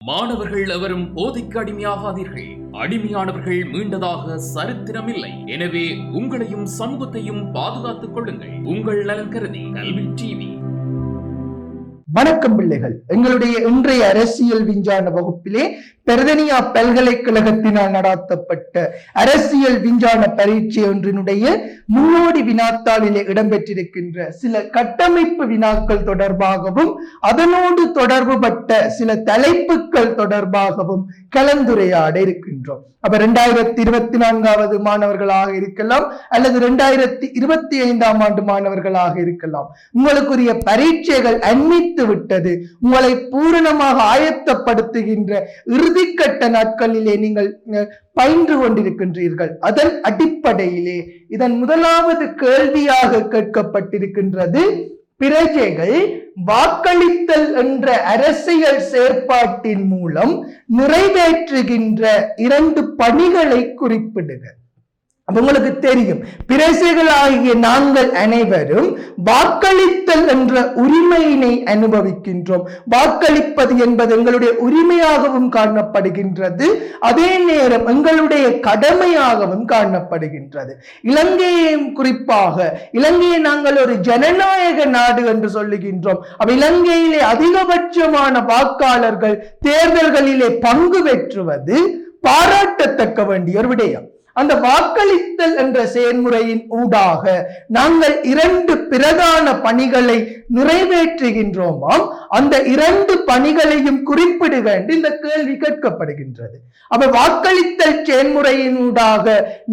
மாணவர்கள் எவரும் போதைக்கு அடிமையாகாதீர்கள். அடிமையானவர்கள் மீண்டதாக சரித்திரமில்லை. எனவே உங்களையும் சமூகத்தையும் பாதுகாத்துக் கொள்ளுங்கள். உங்கள் நலன் கருதி கல்வி டிவி. வணக்கம் பிள்ளைகள். எங்களுடைய இன்றைய அரசியல் விஞ்ஞான வகுப்பிலே பெர்தனியா பல்கலைக்கழகத்தினால் நடாத்தப்பட்ட அரசியல் விஞ்ஞான பரீட்சை ஒன்றினுடைய முன்னோடி வினாத்தாளிலே இடம்பெற்றிருக்கின்ற சில கட்டமைப்பு வினாக்கள் தொடர்பாகவும் அதனோடு தொடர்புபட்ட சில தலைப்புகள் தொடர்பாகவும் கலந்துரையாட இருக்கின்றோம். அப்ப 2024 மாணவர்களாக இருக்கலாம் அல்லது 2025 ஆண்டு மாணவர்களாக இருக்கலாம். உங்களுக்குரிய பரீட்சைகள் அண்மித்து விட்டது. உங்களை பூரணமாக ஆயத்தப்படுத்துகின்ற இறுதிக்கட்ட நாட்களிலே நீங்கள் பயின்று கொண்டிருக்கின்றீர்கள். அதன் அடிப்படையிலே இதன் முதலாவது கேள்வியாக கேட்கப்பட்டிருக்கின்றது, பிரஜைகள் வாக்களித்தல் என்ற அரசியல் செயற்பாட்டின் மூலம் நிறைவேற்றுகின்ற 2 பணிகளை குறிப்பிடுக. உங்களுக்கு தெரியும், பிரஜைகளாகிய நாங்கள் அனைவரும் வாக்களித்தல் என்ற உரிமையினை அனுபவிக்கின்றோம். வாக்களிப்பது என்பது எங்களுடைய உரிமையாகவும் காணப்படுகின்றது, அதே நேரம் எங்களுடைய கடமையாகவும் காணப்படுகின்றது. இலங்கையையும் குறிப்பாக இலங்கையை நாங்கள் ஒரு ஜனநாயக நாடு என்று சொல்லுகின்றோம். இலங்கையிலே அதிகபட்சமான வாக்காளர்கள் தேர்தல்களிலே பங்கு பெற்றுவது பாராட்டத்தக்க வேண்டிய ஒரு விடயம். அந்த வாக்களித்தல் என்ற செயல்முறையின் ஊடாக நாங்கள் 2 பிரதான பணிகளை நிறைவேற்றுகின்றோமாம். அந்த 2 பணிகளையும் குறிப்பிடுக என்று இந்த கேள்வி கேட்கப்படுகின்றது. வாக்களித்தல் செயல்முறையின் ஊடாக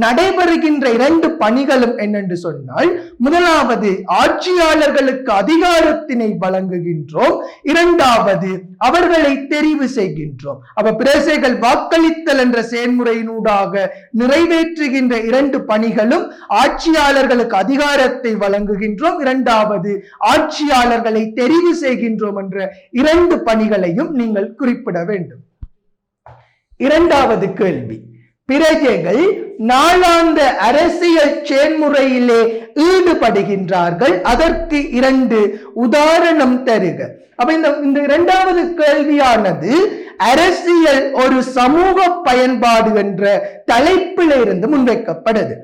நடைபெறுகின்ற 2 பணிகளும் என்னென்று சொன்னால், முதலாவது ஆட்சியாளர்களுக்கு அதிகாரத்தினை வழங்குகின்றோம், இரண்டாவது அவர்களை தெரிவு செய்கின்றோம். பிரஜைகள் வாக்களித்தல் என்ற செயல்முறையின் ஊடாக நிறைவேற்றுகின்ற 2 பணிகளும் ஆட்சியாளர்களுக்கு அதிகாரத்தை வழங்குகின்றோம், இரண்டாவது ஆட்சியாளர்களை தெரிவு செய்கின்றோம் என்ற 2 பணிகளையும் நீங்கள் குறிப்பிட வேண்டும். இரண்டாவது கேள்வி, பிரஜைகள் நாளாந்த அரசியல் செயல்முறையிலே ஈடுபடுகின்றார்கள், அதற்கு 2 உதாரணம் தருக. இந்த இரண்டாவது கேள்வியானது அரசியல் ஒரு சமூக பயன்பாடு என்ற தலைப்பில் இருந்து முன்வைக்கப்படுது.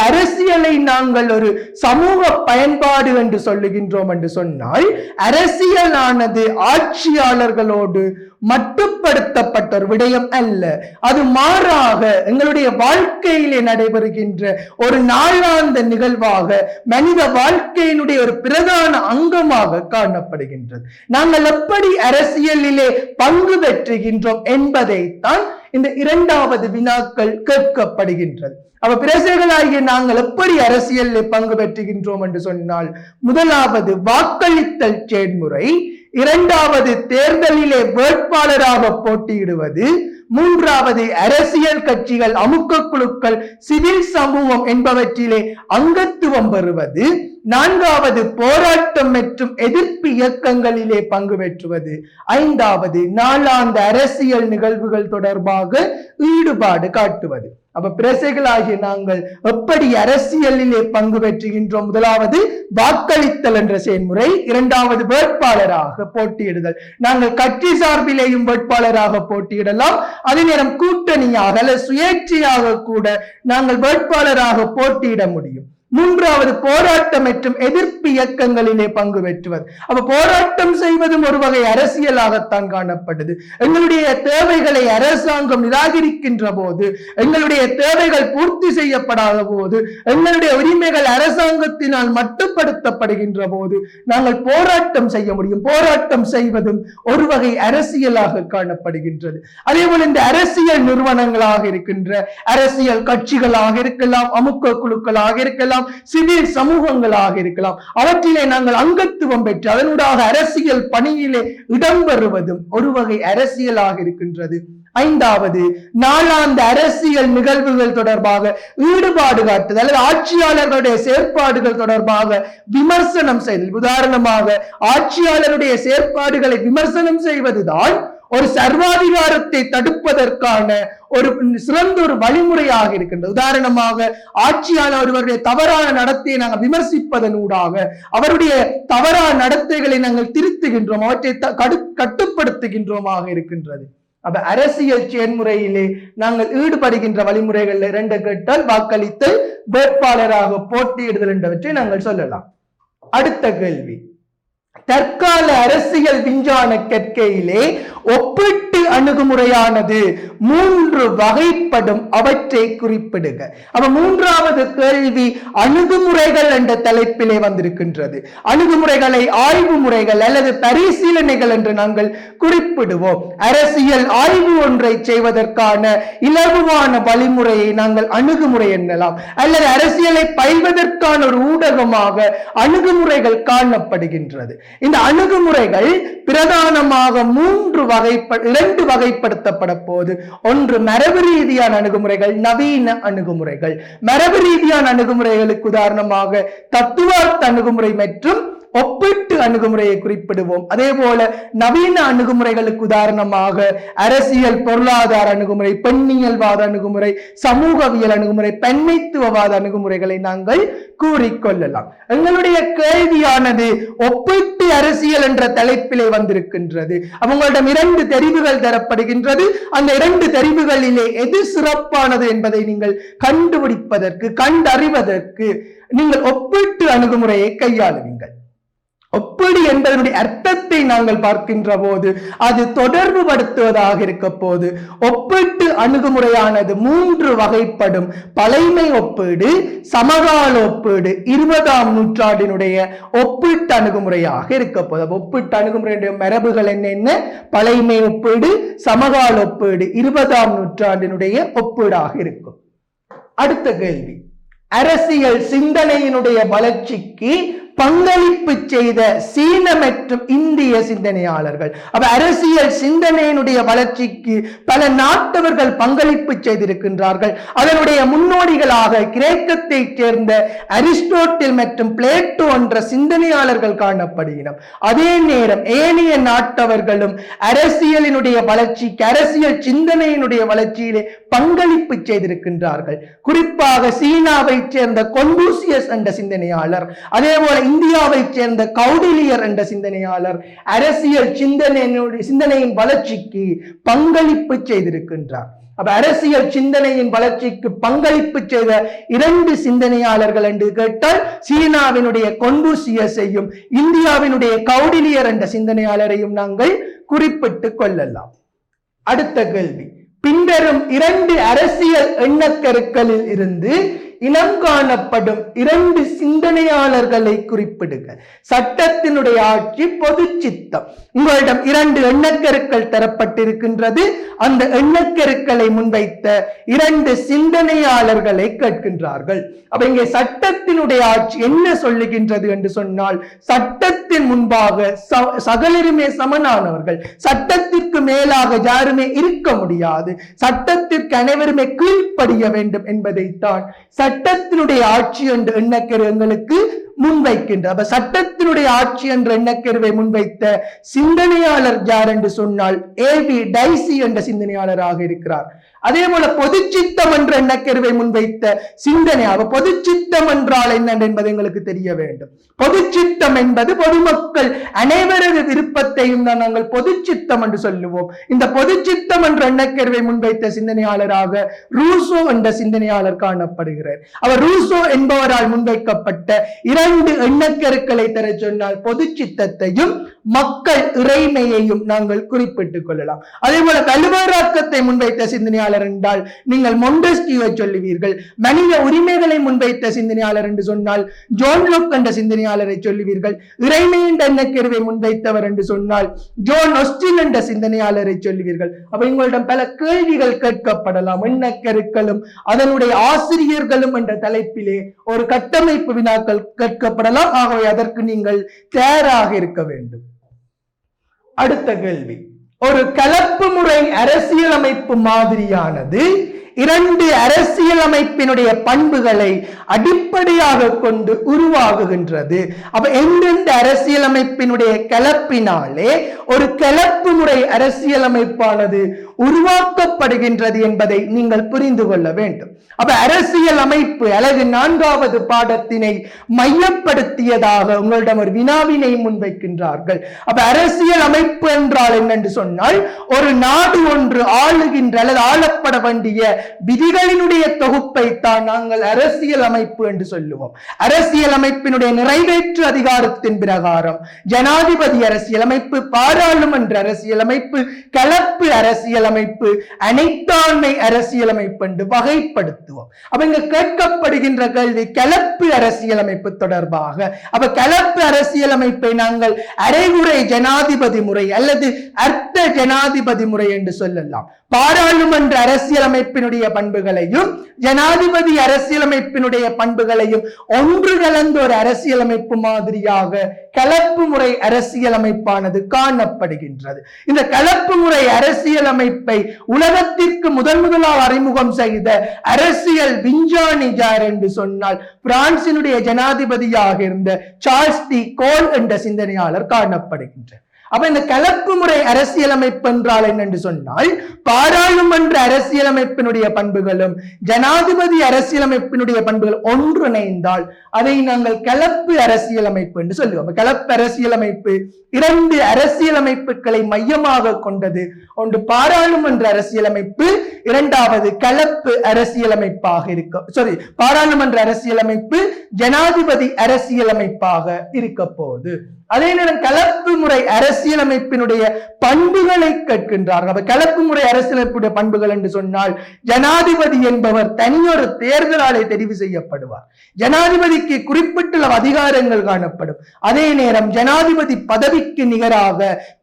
அரசியலை நாங்கள் ஒரு சமூக பயன்பாடு என்று சொல்லுகின்றோம் என்று சொன்னால், அரசியலானது ஆட்சியாளர்களோடு மட்டுப்படுத்தப்பட்ட ஒரு விடயம் அல்ல. அது மாறாக எங்களுடைய வாழ்க்கையிலே நடைபெறுகின்ற ஒரு நாளாந்த நிகழ்வாக, மனித வாழ்க்கையினுடைய ஒரு பிரதான அங்கமாக காணப்படுகின்றது. நாங்கள் எப்படி அரசியலிலே பங்கு பெற்றுகின்றோம் என்பதைத்தான் இந்த இரண்டாவது வினாக்கள் கேட்கப்படுகின்றது. பிரஜைகளாகிய நாங்கள் எப்படி அரசியலில் பங்கு பெற்றுகின்றோம் என்று சொன்னால், முதலாவது வாக்களித்தல் செயல்முறை, இரண்டாவது தேர்தலிலே வேட்பாளராக போட்டியிடுவது, மூன்றாவது அரசியல் கட்சிகள், அமுக்க குழுக்கள், சிவில் சமூகம் என்பவற்றிலே அங்கத்துவம் பெறுவது, நான்காவது போராட்டம் மற்றும் எதிர்ப்பு இயக்கங்களிலே பங்கு பெற்றுவது, ஐந்தாவது நாளாந்த அரசியல் நிகழ்வுகள் தொடர்பாக ஈடுபாடு காட்டுவது. பிரஜைகளாகிய நாங்கள் எப்படி அரசியலிலே பங்கு பெற்றுகின்றோம்? முதலாவது வாக்களித்தல் என்ற செயல்முறை, இரண்டாவது வேட்பாளராக போட்டியிடுதல். நாங்கள் கட்சி சார்பிலேயும் வேட்பாளராக போட்டியிடலாம், அதே நேரம் கூட்டணியாக அல்லது சுயேட்சையாக கூட நாங்கள் வேட்பாளராக போட்டியிட முடியும். மூன்றாவது போராட்டம் மற்றும் எதிர்ப்பு இயக்கங்களிலே பங்கு பெற்றுவது. போராட்டம் செய்வதும் ஒரு வகை அரசியலாகத்தான் காணப்படுது. எங்களுடைய தேவைகளை அரசாங்கம் நிராகரிக்கின்ற போது, எங்களுடைய தேவைகள் பூர்த்தி செய்யப்படாத போது, எங்களுடைய உரிமைகள் அரசாங்கத்தினால் மட்டுப்படுத்தப்படுகின்ற போது நாங்கள் போராட்டம் செய்ய முடியும். போராட்டம் செய்வதும் ஒரு வகை அரசியலாக காணப்படுகின்றது. அதே போல இந்த அரசியல் நிறுவனங்களாக இருக்கின்ற அரசியல் கட்சிகளாக இருக்கலாம், அமுக்க குழுக்களாக இருக்கலாம், சிவில் சமூகங்களாக இருக்கலாம், அவற்றிலே நாங்கள் அங்கத்துவம் பெற்று அதனூடாக அரசியல் பணியிலே இடம்பெறுவதும் ஒரு வகை அரசியலாக இருக்கின்றது. ஐந்தாவது நாளாந்த அரசியல் நிகழ்வுகள் தொடர்பாக ஈடுபாடு காட்டுதல் அல்லது ஆட்சியாளர்களுடைய செயற்பாடுகள் தொடர்பாக விமர்சனம் செய்தல். உதாரணமாக ஆட்சியாளருடைய செயற்பாடுகளை விமர்சனம் செய்வதுதான் ஒரு சர்வாதிகாரத்தை தடுப்பதற்கான ஒரு சிறந்த ஒரு வழிமுறையாக இருக்கின்றது. உதாரணமாக ஆட்சியாளர் ஒருவருடைய தவறான நடத்தையை நாங்கள் விமர்சிப்பதன் ஊடாக அவருடைய தவறான நடத்தைகளை நாங்கள் திருத்துகின்றோம், அவற்றை கட்டுப்படுத்துகின்றோமாக இருக்கின்றது. அப்ப அரசியல் செயல்முறையிலே நாங்கள் ஈடுபடுகின்ற வழிமுறைகள் இரண்டு கேட்டால் வாக்களித்தல், வேட்பாளராக போட்டியிடுதல் என்றவற்றை நாங்கள் சொல்லலாம். அடுத்த கேள்வி, தற்கால அரசியல் விஞ்ஞான கற்கையிலே ஒப்பீட்டு அணுகுமுறையானது 3 வகைப்படும், அவற்றை குறிப்பிடுக. அப்ப மூன்றாவது கேள்வி அணுகுமுறைகள் என்ற தலைப்பிலே வந்திருக்கின்றது. அணுகுமுறைகளை ஆய்வு முறைகள் அல்லது பரிசீலனைகள் என்று நாங்கள் குறிப்பிடுவோம். அரசியல் ஆய்வு ஒன்றை செய்வதற்கான இலகுவான வழிமுறையை நாங்கள் அணுகுமுறை என்னலாம், அல்லது அரசியலை பயில்வதற்கான ஒரு ஊடகமாக அணுகுமுறைகள் காணப்படுகின்றது. இந்த அணுகுமுறைகள் பிரதானமாக 2 வகைப்படுத்தப்பட போது. ஒன்று மரபு ரீதியான அணுகுமுறைகள், நவீன அணுகுமுறைகள். மரபு ரீதியான அணுகுமுறைகளுக்கு உதாரணமாக தத்துவார்த்த அணுகுமுறை மற்றும் ஒப்பீட்டு அணுகுமுறையை குறிப்பிடுவோம். அதே போல நவீன அணுகுமுறைகளுக்கு உதாரணமாக அரசியல் பொருளாதார அணுகுமுறை, பெண்ணியல்வாத அணுகுமுறை, சமூகவியல் அணுகுமுறை, பெண்மைத்துவவாத அணுகுமுறைகளை நாங்கள் கூறிக்கொள்ளலாம். எங்களுடைய கேள்வியானது ஒப்பீட்டு அரசியல் என்ற தலைப்பிலே வந்திருக்கின்றது. அவங்களிடம் 2 தெரிவுகள் தரப்படுகின்றது. அந்த 2 தெரிவுகளிலே எது சிறப்பானது என்பதை நீங்கள் கண்டுபிடிப்பதற்கு, கண்டறிவதற்கு நீங்கள் ஒப்பீட்டு அணுகுமுறையை கையாளுவீங்கள். ஒப்பீடு என்பதனுடைய அர்த்தத்தை நாங்கள் பார்க்கின்ற போது அது தொடர்பு படுத்துவதாக இருக்க போது ஒப்பீட்டு அணுகுமுறையானது 3 வகைப்படும். பழைமை ஒப்பீடு, சமகால ஒப்பீடு, 20ஆம் நூற்றாண்டினுடைய ஒப்பீட்டு அணுகுமுறையாக இருக்க போது. ஒப்பீட்டு அணுகுமுறையுடைய மரபுகள் என்ன? பழைமை ஒப்பீடு, சமகால ஒப்பீடு, 20ஆம் நூற்றாண்டினுடைய ஒப்பீடாக இருக்கும். அடுத்த கேள்வி, அரசியல் சிந்தனையினுடைய வளர்ச்சிக்கு பங்களிப்பு செய்த சீன மற்றும் இந்திய சிந்தனையாளர்கள். அப்ப அரசியல் சிந்தனையினுடைய வளர்ச்சிக்கு பல நாட்டவர்கள் பங்களிப்பு செய்திருக்கின்றார்கள். அதனுடைய முன்னோடிகளாக கிரேக்கத்தை சேர்ந்த அரிஸ்டோட்டில் மற்றும் பிளேட்டோ என்ற சிந்தனையாளர்கள் காணப்படுகின்றனர். அதே நேரம் ஏனைய நாட்டவர்களும் அரசியலினுடைய வளர்ச்சிக்கு, அரசியல் சிந்தனையினுடைய வளர்ச்சியிலே பங்களிப்பு செய்திருக்கின்றார்கள். குறிப்பாக சீனாவை சேர்ந்த கொன்பூசியஸ் என்ற சிந்தனையாளர், அதே போல இந்தியாவை சேர்ந்த கௌடிலியர் என்ற சிந்தனையாளர் அரசியல் சிந்தனையின் வளர்ச்சிக்கு பங்களிப்பு செய்திருக்கின்றார். அப்ப அரசியல் சிந்தனையின் வளர்ச்சிக்கு பங்களிப்பு செய்த 2 சிந்தனையாளர்கள் என்று கேட்டால் சீனாவினுடைய கொன்பூசியஸையும் இந்தியாவினுடைய கௌடிலியர் என்ற சிந்தனையாளரையும் நாங்கள் குறிப்பிட்டுக் கொள்ளலாம். அடுத்த கேள்வி, பின்வரும் 2 அரசியல் எண்ணக்கருக்களில் இருந்து இனம் காணப்படும் 2 சிந்தனையாளர்களை குறிப்பிடுக. சட்டத்தினுடைய ஆட்சி, பொது சித்தம். உங்களிடம் 2 எண்ணக்கருக்கள் தரப்பட்டிருக்கின்றது. அந்த எண்ணக்கருக்களை முன்வைத்த 2 சிந்தனையாளர்களை கேட்கின்றார்கள். அப்ப இங்கே சட்டத்தினுடைய ஆட்சி என்ன சொல்லுகின்றது என்று சொன்னால், சட்டத்தின் முன்பாக சகலருமே சமனானவர்கள், சட்டத்திற்கு மேலாக யாருமே இருக்க முடியாது, சட்டத்திற்கு அனைவருமே கீழ்ப்படிய வேண்டும் என்பதைத்தான் சட்டத்தினுடைய ஆட்சி என்ற எண்ணக்கரு எங்களுக்கு முன்வைக்கின்ற. அப்ப சட்டத்தினுடைய ஆட்சி என்ற எண்ணக்கருவை முன்வைத்த சிந்தனையாளர் யார் என்று சொன்னால் ஏவி டைசி என்ற சிந்தனையாளராக இருக்கிறார். அதே போல பொதுச்சித்தம் என்ற எண்ணக்கருவை முன்வைத்த சிந்தனை. பொதுச்சித்தம் என்றால் என்ன என்பது எங்களுக்கு தெரிய வேண்டும். பொதுச்சித்தம் என்பது பொதுமக்கள் அனைவரது விருப்பத்தையும் தான் நாங்கள் பொதுச்சித்தம் என்று சொல்லுவோம். இந்த பொதுச்சித்தம் என்ற எண்ணக்கருவை முன்வைத்த சிந்தனையாளராக ரூசோ என்ற சிந்தனையாளர் காணப்படுகிறார். அவர் ரூசோ என்பவரால் முன்வைக்கப்பட்ட 2 எண்ணக்கருக்களை தர சொன்னால் பொதுச்சித்தத்தையும் மக்கள் இறைமையையும் நாங்கள் குறிப்பிட்டுக் கொள்ளலாம். அதே போல வலுவாராக்கத்தை முன்வைத்த சிந்தனையாளர் என்றால் நீங்கள் மொண்டெஸ்கியூவை சொல்லுவீர்கள். மனித உரிமைகளை முன்வைத்த சிந்தனையாளர் என்று சொன்னால் ஜோன் லோக் என்ற சிந்தனையாளரை சொல்லுவீர்கள். இறைமை என்ற எண்ணக்கருவை முன்வைத்தவர் என்று சொன்னால் ஜோன் ஒஸ்டின் என்ற சிந்தனையாளரை சொல்லுவீர்கள். அப்ப உங்களிடம் பல கேள்விகள் கேட்கப்படலாம். எண்ணக்கருக்களும் அதனுடைய ஆசிரியர்களும் என்ற தலைப்பிலே ஒரு கட்டமைப்பு வினாக்கள் கேட்கப்படலாம். ஆகவே அதற்கு நீங்கள் தயாராக இருக்க வேண்டும். அடுத்த கேள்வி, ஒரு கலப்பு முறை அரசியலமைப்பு மாதிரியானது 2 அரசியலமைப்பினுடைய பண்புகளை அடிப்படையாக கொண்டு உருவாகுகின்றது. அப்ப எந்தெந்த அரசியலமைப்பினுடைய கலப்பினாலே ஒரு கலப்பு முறை அரசியலமைப்பானது உருவாக்கப்படுகின்றது என்பதை நீங்கள் புரிந்து கொள்ள வேண்டும். அப்ப அரசியல் அமைப்பு அலகு 4வது பாடத்தினை மையப்படுத்தியதாக உங்களிடம் ஒரு வினாவினை முன்வைக்கின்றார்கள். அப்ப அரசியல் அமைப்பு என்றால் என்னென்று சொன்னால், ஒரு நாடு ஒன்று ஆளுகின்ற அல்லது ஆளப்பட வேண்டிய விதிகளினுடைய தொகுப்பை தான் நாங்கள் அரசியல் அமைப்பு என்று சொல்லுவோம். அரசியல் அமைப்பினுடைய நிறைவேற்று அதிகாரத்தின் பிரகாரம் ஜனாதிபதி அரசியலமைப்பு, பாராளுமன்ற அரசியலமைப்பு, கலப்பு அரசியலமைப்பு, அனைத்தாண்மை அரசியலமைப்பு என்று வகைப்படுத்துவோம். அப்ப இங்க கேட்கப்படுகின்ற கேள்வி கலப்பு அரசியலமைப்பு தொடர்பாக. அப்ப கலப்பு அரசியலமைப்பை நாங்கள் அரைகுறை ஜனாதிபதி முறை அல்லது அர்த்த ஜனாதிபதி முறை என்று சொல்லலாம். பாராளுமன்ற அரசியலமைப்பினுடைய பண்புகளையும் ஜனாதிபதி அரசியலமைப்பினுடைய பண்புகளையும் ஒன்று கலந்த ஒரு அரசியலமைப்பு மாதிரியாக கலப்பு முறை அரசியலமைப்பானது காணப்படுகின்றது. இந்த கலப்பு முறை அரசியலமைப்பை உலகத்திற்கு முதலாக அறிமுகம் செய்த அரசியல் விஞ்ஞானி யார் என்று சொன்னால், பிரான்சினுடைய ஜனாதிபதியாக இருந்த சார்ல்ஸ் டி கோல் என்ற சிந்தனையாளர் காணப்படுகின்றார். அப்ப இந்த கலப்பு முறை அரசியலமைப்பு என்றால் என்னென்று சொன்னால், பாராளுமன்ற அரசியலமைப்பினுடைய பண்புகளும் ஜனாதிபதி அரசியலமைப்பினுடைய பண்புகள் ஒன்றிணைந்தால் அதை நாங்கள் கலப்பு அரசியலமைப்பு என்று சொல்லுவோம். கலப்பு அரசியலமைப்பு 2 அரசியலமைப்புகளை மையமாக கொண்டது. ஒன்று பாராளுமன்ற அரசியலமைப்பு, 2வது கலப்பு அரசியலமைப்பாக பாராளுமன்ற அரசியலமைப்பு ஜனாதிபதி அரசியலமைப்பாக இருக்க போகுது. அதே நேரம் கலப்பு முறை அரசியலமைப்பினுடைய பண்புகளை கேட்கின்றார்கள். கலப்பு முறை அரசியலமைப்புடைய பண்புகள் என்று சொன்னால், ஜனாதிபதி என்பவர் தனியொரு தேர்தலாலே தெரிவு செய்யப்படுவார். ஜனாதிபதிக்கு குறிப்பிட்டுள்ள அதிகாரங்கள் காணப்படும். அதே நேரம் ஜனாதிபதி பதவிக்கு நிகராக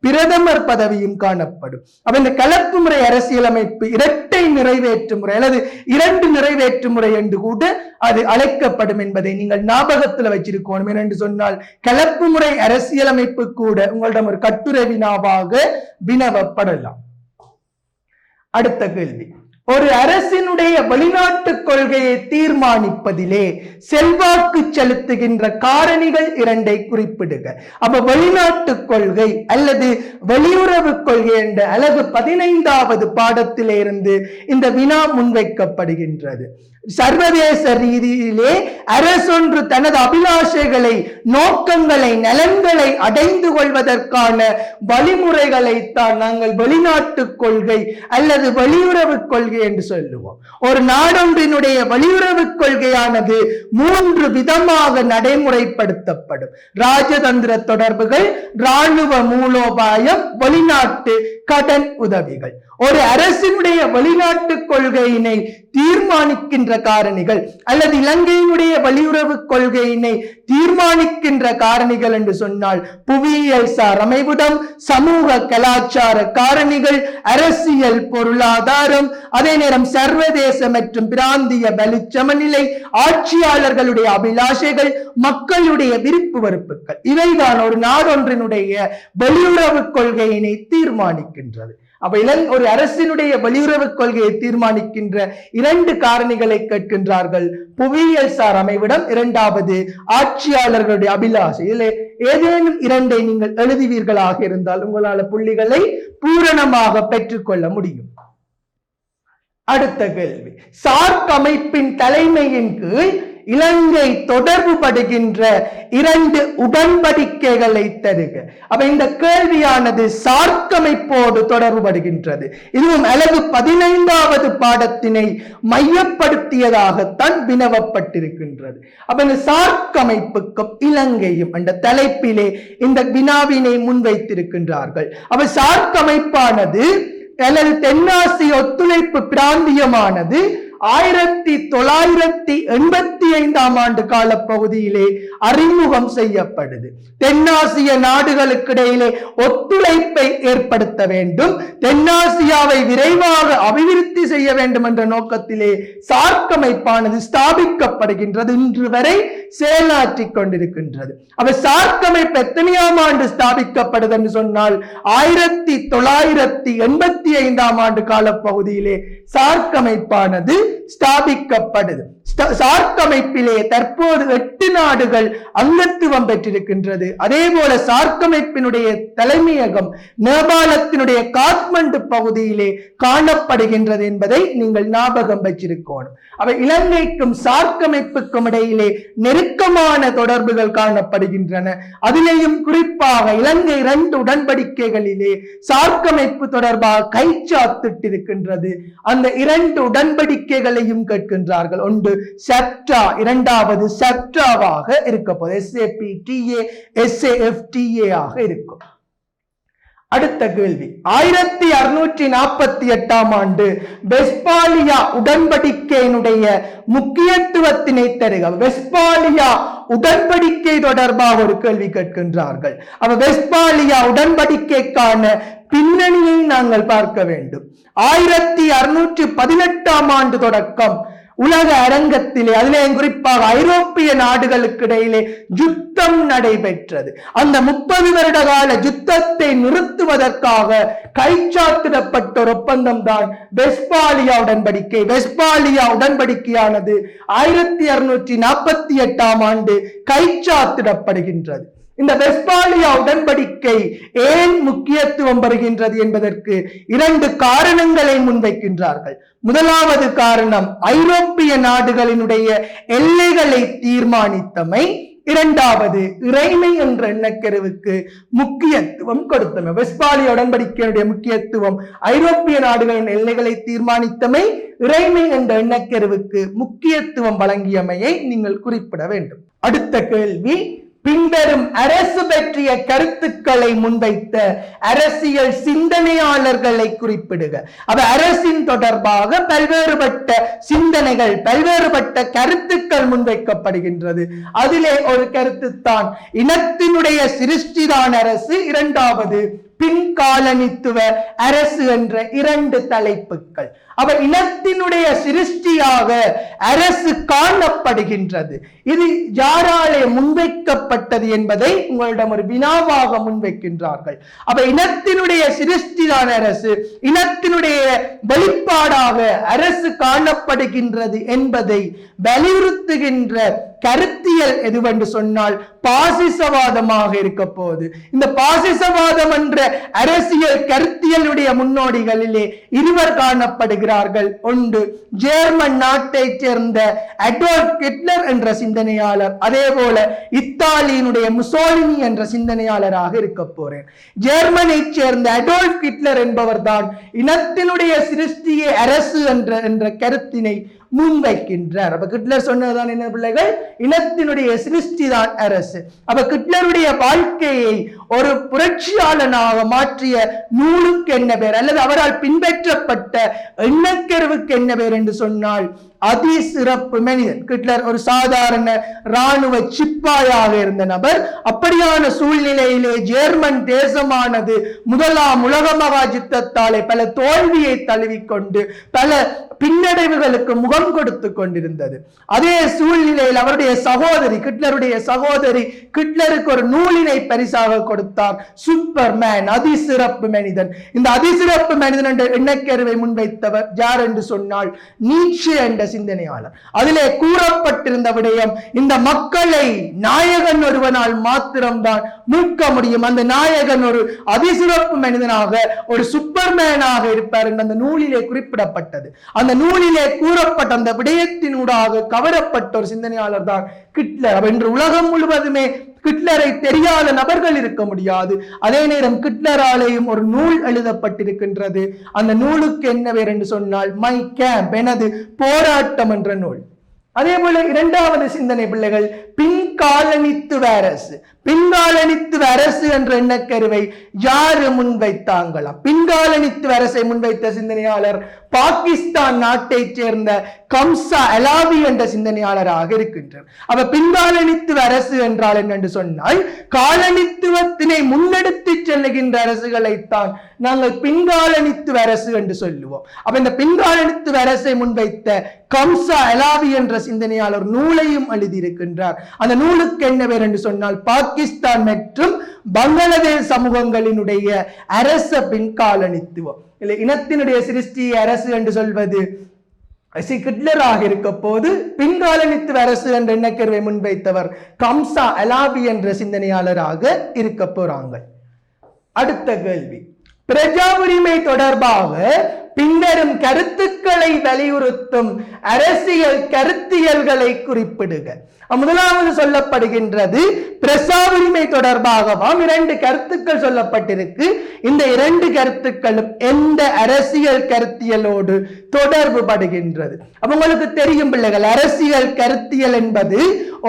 பிரதமர் பதவியும் காணப்படும். அப்ப இந்த கலப்பு முறை அரசியலமைப்பு இரட்டை நிறைவேற்று முறை அல்லது 2 நிறைவேற்று முறை என்று கூட அது அழைக்கப்படும் என்பதை நீங்கள் ஞாபகத்தில் வச்சிருக்கணும். என்று சொன்னால், கலப்பு முறை அரசியலமைப்பு கூட உங்களிடம் ஒரு கட்டுரை வினாவாக வினவப்படலாம். அடுத்த கேள்வி, ஒரு அரசினுடைய வெளிநாட்டு கொள்கையை தீர்மானிப்பதிலே செல்வாக்கு செலுத்துகின்ற காரணிகள் 2ஐ குறிப்பிடுக. அப்ப வெளிநாட்டு கொள்கை அல்லது வெளியுறவு கொள்கை என்ற அலகு 15வது பாடத்திலிருந்து இந்த வினா முன்வைக்கப்படுகின்றது. சர்வதேச ரீதியிலே அரசொன்று தனது அபிலாஷைகளை, நோக்கங்களை, நலன்களை அடைந்து கொள்வதற்கான வழிமுறைகளை தான் நாங்கள் வெளிநாட்டு கொள்கை அல்லது வெளியுறவு கொள்கை என்று சொல்லுவோம். ஒரு நாடொன்றினுடைய வெளியுறவு கொள்கையானது 3 விதமாக நடைமுறைப்படுத்தப்படும். ராஜதந்திர தொடர்புகள், இராணுவ மூலோபாயம், வெளிநாட்டு கடன் உதவிகள். ஒரு அரசினுடைய வெளிநாட்டு கொள்கையினை தீர்மானிக்கின்ற காரணிகள் அல்லது இலங்கையினுடைய வெளியுறவு கொள்கையினை தீர்மானிக்கின்ற காரணிகள் என்று சொன்னால், புவியியல் சார் அமைவிடம், சமூக கலாச்சார காரணிகள், அரசியல் பொருளாதாரம், அதே நேரம் சர்வதேச மற்றும் பிராந்திய பலிச்சமநிலை, ஆட்சியாளர்களுடைய அபிலாஷைகள், மக்களுடைய விருப்பு வெறுப்புகள். இவைதான் ஒரு நாடொன்றினுடைய வெளியுறவு கொள்கையினை தீர்மானிக்கின்றது. அப்ப ஒரு அரசினுடைய வெளியுறவு கொள்கையை தீர்மானிக்கின்ற 2 காரணிகளை கேட்கின்றார்கள். புவியியல் சார் அமைவிடம், 2வது ஆட்சியாளர்களுடைய அபிலாஷை. இதில் ஏதேனும் 2ஐ நீங்கள் எழுதுவீர்களாக இருந்தால் உங்களால் புள்ளிகளை பூரணமாக பெற்றுக்கொள்ள முடியும். அடுத்த கேள்வி, சார்க் அமைப்பின் தலைமையின் கீழ் இலங்கை தொடர்பு படுகின்ற 2 உடன்படிக்கைகளை தருக. அப்ப இந்த கேள்வியானது சார்க் அமைப்போடு தொடர்பு படுகின்றது. இதுவும் அலகு 15வது பாடத்தினை மையப்படுத்தியதாகத்தான் வினவப்பட்டிருக்கின்றது. அப்ப இந்த சார்க் அமைப்புக்கும் இலங்கையும் என்ற தலைப்பிலே இந்த வினாவினை முன்வைத்திருக்கின்றார்கள். அப்ப சார்க் அமைப்பானது அல்லது தென்னாசிய ஒத்துழைப்பு பிராந்தியமானது 1985ஆம் ஆண்டு கால பகுதியிலே அறிமுகம் செய்யப்படுது. தென்னாசிய நாடுகளுக்கு இடையிலே ஒத்துழைப்பை ஏற்படுத்த வேண்டும், தென்னாசியாவை விரைவாக அபிவிருத்தி செய்ய வேண்டும் என்ற நோக்கத்திலே சார்க் அமைப்பானது ஸ்தாபிக்கப்படுகின்றது. இன்று வரை செயலாற்றிக் கொண்டிருக்கின்றது. அப்ப சார்க் அமைப்பு எத்தனையாம் ஆண்டு ஸ்தாபிக்கப்படுது என்று சொன்னால் 1985ஆம் ஆண்டு கால பகுதியிலே சார்க் அமைப்பானது ஸ்தாபிக்கப்படுது. சார்க் அமைப்பிலே தற்போது 8 நாடுகள் அங்கத்துவம் பெற்றிருக்கின்றது. அதே போல சார்க் அமைப்பினுடைய தலைமையகம் நேபாளத்தினுடைய காத்மண்டு பகுதியிலே காணப்படுகின்றது என்பதை நீங்கள் ஞாபகம் வச்சிருக்கணும். அவை இலங்கைக்கும் சார்க் அமைப்புக்கும் இடையிலே நெருக்கமான தொடர்புகள் காணப்படுகின்றன. அதிலேயும் குறிப்பாக இலங்கை 2 உடன்படிக்கைகளிலே சார்க் அமைப்பு தொடர்பாக கைச்சாத்திட்டிருக்கின்றது. அந்த 2 உடன்படிக்கைகளையும் கேட்கின்றார்கள். ஒன்று SAFTA, இரண்டாவது SAFTA-வாக இருக்க போது SAPTA, SAFTA ஆக இருக்கும். அடுத்த கேள்வி, 1648ஆம் ஆண்டு வெஸ்பாலியா உடன்படிக்கையினுடைய முக்கியத்துவத்தினை தருக. வெஸ்பாலியா உடன்படிக்கை தொடர்பாக ஒரு கேள்வி கேட்கின்றார்கள். அவ வெஸ்பாலியா உடன்படிக்கைக்கான பின்னணியை நாங்கள் பார்க்க வேண்டும். 1618ஆம் ஆண்டு தொடக்கம் உலக அரங்கத்திலே, அதிலே குறிப்பாக ஐரோப்பிய நாடுகளுக்கு இடையிலே யுத்தம் நடைபெற்றது. அந்த 30 வருட கால யுத்தத்தை நிறுத்துவதற்காக கைச்சாத்திடப்பட்ட ஒரு ஒப்பந்தம் தான் வெஸ்பாலியா உடன்படிக்கை. வெஸ்பாலியா உடன்படிக்கையானது 1648ஆம் ஆண்டு கைச்சாத்திடப்படுகின்றது. இந்த வெஸ்பாலியா உடன்படிக்கை ஏன் முக்கியத்துவம் பெறுகின்றது என்பதற்கு 2 காரணங்களை முன்வைக்கின்றார்கள். முதலாவது காரணம் ஐரோப்பிய நாடுகளினுடைய எல்லைகளை தீர்மானித்தமை. இரண்டாவது இறைமை என்ற எண்ணக்கருவுக்கு முக்கியத்துவம் கொடுத்தமை. வெஸ்பாலியா உடன்படிக்கையினுடைய முக்கியத்துவம் ஐரோப்பிய நாடுகளின் எல்லைகளை தீர்மானித்தமை, இறைமை என்ற எண்ணக்கருவுக்கு முக்கியத்துவம் வழங்கியமையை நீங்கள் குறிப்பிட வேண்டும். அடுத்த கேள்வி, பின்வரும் அரசு பற்றிய கருத்துக்களை முன்வைத்த அரசியல் சிந்தனையாளர்களை குறிப்பிடுக. அவ அரசின் தொடர்பாக பல்வேறுபட்ட சிந்தனைகள், பல்வேறுபட்ட கருத்துக்கள் முன்வைக்கப்படுகின்றது. அதிலே ஒரு கருத்துத்தான் இனத்தினுடைய சிருஷ்டிதான் அரசு, இரண்டாவது பின்காலனித்துவ அரசு என்ற 2 தலைப்புகள். அவ இனத்தினுடைய சிருஷ்டியாக அரசு காணப்படுகின்றது. இது யாராலே முன்வைக்கப்பட்டது என்பதை உங்களிடம் ஒரு வினாவாக முன்வைக்கின்றார்கள். அவ இனத்தினுடைய சிருஷ்டிதான் அரசு, இனத்தினுடைய வெளிப்பாடாக அரசு காணப்படுகின்றது என்பதை வலியுறுத்துகின்ற கருத்தியல் எதுவென்று சொன்னால் பாசிசவாதமாக இருக்க போகுது. இந்த பாசிசவாதம் என்ற அரசியல் கருத்தியலுடைய முன்னோடிகளிலே 2 காணப்படுகிறார்கள். ஒன்று ஜெர்மன் நாட்டை சேர்ந்த அடோல்ஃப் ஹிட்லர் என்ற சிந்தனையாளர், அதே போல இத்தாலியினுடைய முசோலினி என்ற சிந்தனையாளராக இருக்க போறேன். ஜெர்மனை சேர்ந்த அடோல்ஃப் ஹிட்லர் என்பவர் தான் இனத்தினுடைய சிருஷ்டியே அரசு என்ற கருத்தினை முன்வைக்கின்றார். அப்ப ஹிட்லர் சொன்னதுதான் என்ன பிள்ளைகள்? இனத்தினுடைய சிருஷ்டி தான் அரசு. அப்ப ஹிட்லருடைய வாழ்க்கையை ஒரு புரட்சியாளனாக மாற்றிய நூலுக்கு என்ன பேர், அல்லது அவரால் பின்பற்றப்பட்ட எண்ணக்கருவுக்கு என்ன பேர் என்று சொன்னால் அதிசிறப்பு மனிதன். ஹிட்லர் ஒரு சாதாரண இராணுவ சிப்பாயாக இருந்த நபர். அப்படியான சூழ்நிலையிலே ஜெர்மன் தேசமானது முதலாம் உலக மகா யுத்தத்தாலே பல தோல்வியை தழுவிக்கொண்டு பல பின்னடைவுகளுக்கு முகம் கொடுத்து கொண்டிருந்தது. அதே சூழ்நிலையில் அவருடைய சகோதரி, ஹிட்லருடைய சகோதரி ஹிட்லருக்கு ஒரு நூலினை பரிசாக கொடுத்தார், சூப்பர்மேன், அதிசிறப்பு மனிதன். இந்த அதிசிறப்பு மனிதன் என்ற எண்ணக்கருவை முன்வைத்தவர் யார் என்று சொன்னால் நீட்சே என்ற சிந்தனையாளர். அதிலே கூறப்பட்டிருந்த விடயம், இந்த மக்களை நாயகன் ஒருவனால் மாத்திரம்தான் மீட்க முடியும், அந்த நாயகன் ஒரு அதிசிறப்பு மனிதனாக, ஒரு சூப்பர்மேனாக இருப்பார் என்று அந்த நூலிலே குறிப்பிடப்பட்டது. அந்த நூலிலே கூறப்பட்ட அந்த விடயத்தினூடாக கவரப்பட்ட ஒரு சிந்தனையாளர் தான் ஹிட்லர். என்று உலகம் முழுவதுமே ஹிட்லரை தெரியாத நபர்கள் இருக்க முடியாது. அதே நேரம் ஹிட்லராலேயும் ஒரு நூல் எழுதப்பட்டிருக்கின்றது. அந்த நூலுக்கு என்ன பேர் என்று சொன்னால் மை கேம்ப், எனது போராட்டம் என்ற நூல். அதே போல 2வது சிந்தனை பிள்ளைகள் பின்காலனித்துவ அரசு. பின்காலனித்துவ அரசு என்ற எண்ணக்கருவை யாரு முன்வைத்தாங்களாம்? பின்காலனித்துவ அரசை முன்வைத்த சிந்தனையாளர் பாகிஸ்தான் நாட்டை சேர்ந்த கம்சா அலாவி என்ற சிந்தனையாளராக இருக்கின்றார். அவ பின்காலனித்துவ அரசு என்றால் என்னென்று சொன்னால் காலனித்துவத்தினை முன்னெடுத்து செல்லுகின்ற அரசுகளைத்தான் நாங்கள் பின்காலனித்துவ அரசு என்று சொல்லுவோம். அப்ப இந்த பின்காலனித்துவ அரசை முன்வைத்த கம்சா அலாவி என்ற சிந்தனையாளர் நூலையும் எழுதியிருக்கின்றார். அந்த நூலுக்கு என்ன பேர் என்று சொன்னால் பாகிஸ்தான் மற்றும் பங்களாதேஷ் சமூகங்களினுடைய அரச பின்காலனித்துவம். இனத்தினுடைய சிருஷ்டி அரசு என்று சொல்வது ஹிட்லராக இருக்க போது பின்காலனித்துவ அரசு என்ற எண்ணக்கருவை முன்வைத்தவர் கம்சா அலாவி என்ற சிந்தனையாளராக இருக்க போறாங்க. அடுத்த கேள்வி, பிரஜா உரிமை தொடர்பாக பின்வரும் கருத்துக்களை வலியுறுத்தும் அரசியல் கருத்தியல்களை குறிப்பிடுக. முதலாவது சொல்லப்படுகின்றது பிரஜா உரிமை தொடர்பாகவாம் 2 கருத்துக்கள் சொல்லப்பட்டிருக்கு. இந்த 2 கருத்துக்களும் எந்த அரசியல் கருத்தியலோடு தொடர்பு படுகின்றது? உங்களுக்கு தெரியும் பிள்ளைகள், அரசியல் கருத்தியல் என்பது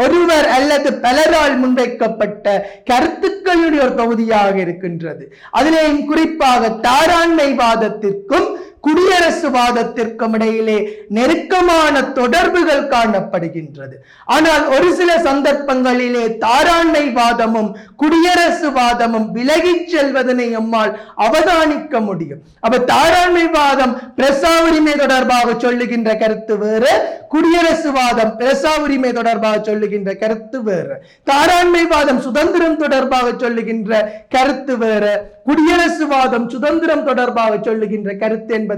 ஒருவர் அல்லது பலரால் முன்வைக்கப்பட்ட கருத்துக்களுடைய ஒரு பகுதியாக இருக்கின்றது. அதிலேயும் குறிப்பாக தாராண்மைவாதத்திற்கும் குடியரசுவாதத்திற்கும் இடையிலே நெருக்கமான தொடர்புகள் காணப்படுகின்றது. ஆனால் ஒரு சில சந்தர்ப்பங்களிலே தாராண்மைவாதமும் குடியரசுவாதமும் விலகிச் செல்வதனை நம்மால் அவதானிக்க முடியும். அப்ப தாராண்மைவாதம் பிரசா உரிமை தொடர்பாக சொல்லுகின்ற கருத்து வேறு, குடியரசுவாதம் பிரசா உரிமை தொடர்பாக சொல்லுகின்ற கருத்து வேறு. தாராண்மைவாதம் சுதந்திரம் தொடர்பாக சொல்லுகின்ற கருத்து வேறு, குடியரசுவாதம் சுதந்திரம் தொடர்பாக சொல்லுகின்ற கருத்து என்பது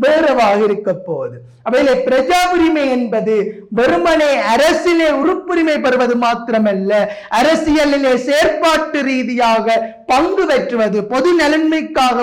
வேறவாக இருக்க போகுது. அவையிலே பிரஜா உரிமை என்பது வெறுமனே அரசியலே உறுப்புரிமை பெறுவது மாத்திரமல்ல, அரசியலிலே செயற்பாட்டு ரீதியாக பங்கு பெற்றுவது, பொது நலன்மைக்காக